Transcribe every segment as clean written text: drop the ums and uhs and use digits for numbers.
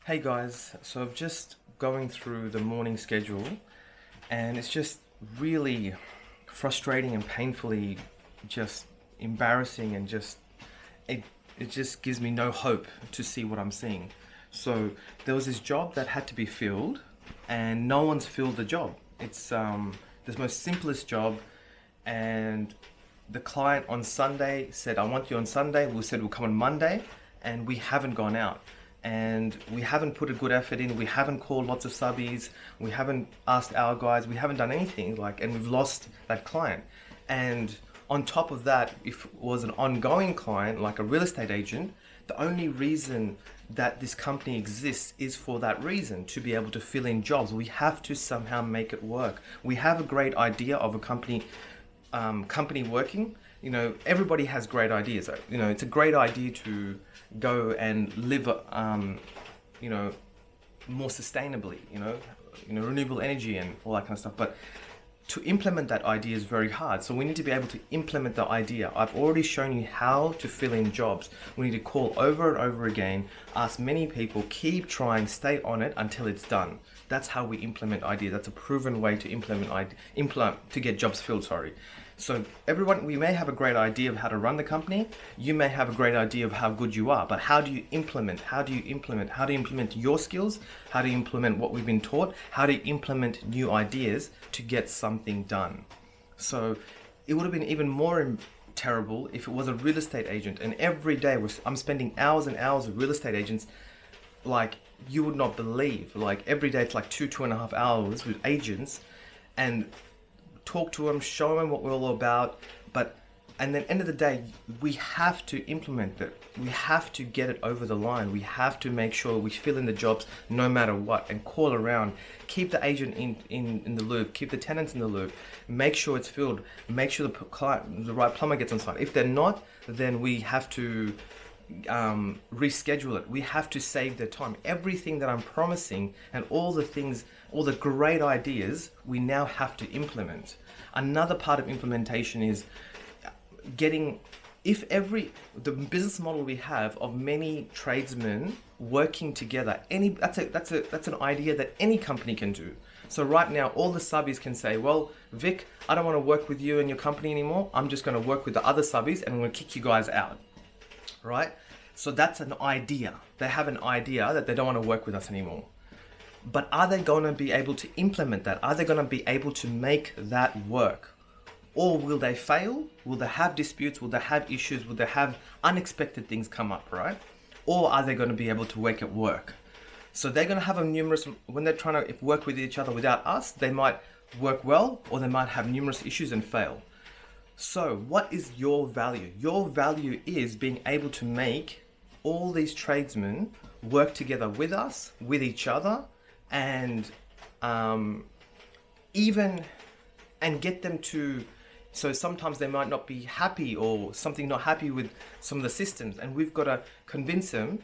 Hey guys, so I'm just going through the morning schedule and it's just really frustrating and painfully just embarrassing and it it just gives me no hope to see what I'm seeing. So there was this job that had to be filled and no one's filled the job. It's the most simplest job, and the client on Sunday said, I want you on Sunday. We said we'll come on Monday, and we haven't gone out. And we haven't put a good effort in. We haven't called lots of subbies. We haven't asked our guys. We haven't done anything and we've lost that client. And on top of that, if it was an ongoing client, like a real estate agent, the only reason that this company exists is for that reason, to be able to fill in jobs. We have to somehow make it work. We have a great idea of a company working. Everybody has great ideas. It's a great idea to go and live, more sustainably. Renewable energy and all that kind of stuff. But to implement that idea is very hard. So we need to be able to implement the idea. I've already shown you how to fill in jobs. We need to call over and over again, ask many people, keep trying, stay on it until it's done. That's how we implement ideas. That's a proven way to implement to get jobs filled. Sorry. So everyone, we may have a great idea of how to run the company. You may have a great idea of how good you are, but how do you implement? How do you implement your skills? How do you implement what we've been taught? How do you implement new ideas to get something done? So it would have been even more terrible if it was a real estate agent, and every day I'm spending hours and hours with real estate agents, like you would not believe. Like every day it's like 2.5 hours with agents, and talk to them, show them what we're all about. And then end of the day, we have to implement it. We have to get it over the line. We have to make sure we fill in the jobs no matter what, and call around, keep the agent in the loop, keep the tenants in the loop, make sure it's filled, make sure the right plumber gets on site. If they're not, then we have to reschedule it. We have to save their time. Everything that I'm promising and all the great ideas, we now have to implement. Another part of implementation is the business model we have of many tradesmen working together. That's an idea that any company can do. So right now, all the subbies can say, well, Vic, I don't want to work with you and your company anymore. I'm just going to work with the other subbies and I'm going to kick you guys out. Right? So that's an idea. They have an idea that they don't want to work with us anymore. But are they going to be able to implement that? Are they going to be able to make that work? Or will they fail? Will they have disputes? Will they have issues? Will they have unexpected things come up, right? Or are they going to be able to make it work? So they're going to have when they're trying to work with each other without us, they might work well, or they might have numerous issues and fail. So what is your value? Your value is being able to make all these tradesmen work together with us, with each other, and get them to. So sometimes they might not be happy, or something not happy with some of the systems, and we've got to convince them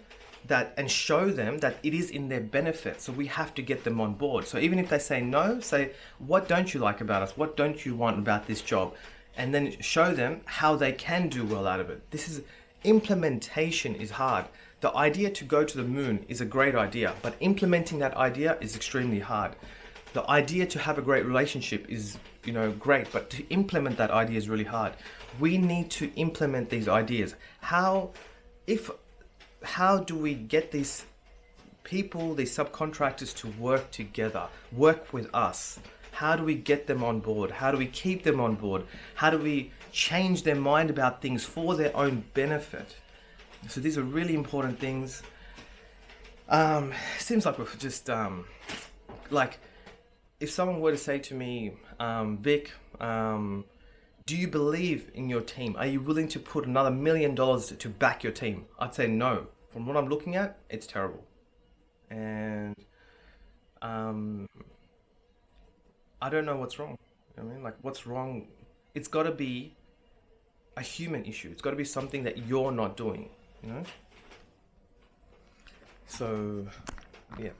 that and show them that it is in their benefit. So we have to get them on board. So even if they say no, say, what don't you like about us? What don't you want about this job? And then show them how they can do well out of it. Implementation is hard. The idea to go to the moon is a great idea, but implementing that idea is extremely hard. The idea to have a great relationship is, great, but to implement that idea is really hard. We need to implement these ideas. How do we get these people, these subcontractors to work together, work with us? How do we get them on board? How do we keep them on board? How do we change their mind about things for their own benefit? So these are really important things. Seems like we're just if someone were to say to me, Vic, do you believe in your team? Are you willing to put another $1 million to back your team? I'd say no. From what I'm looking at, it's terrible. And I don't know what's wrong. What's wrong? It's got to be a human issue. It's got to be something that you're not doing, So, yeah.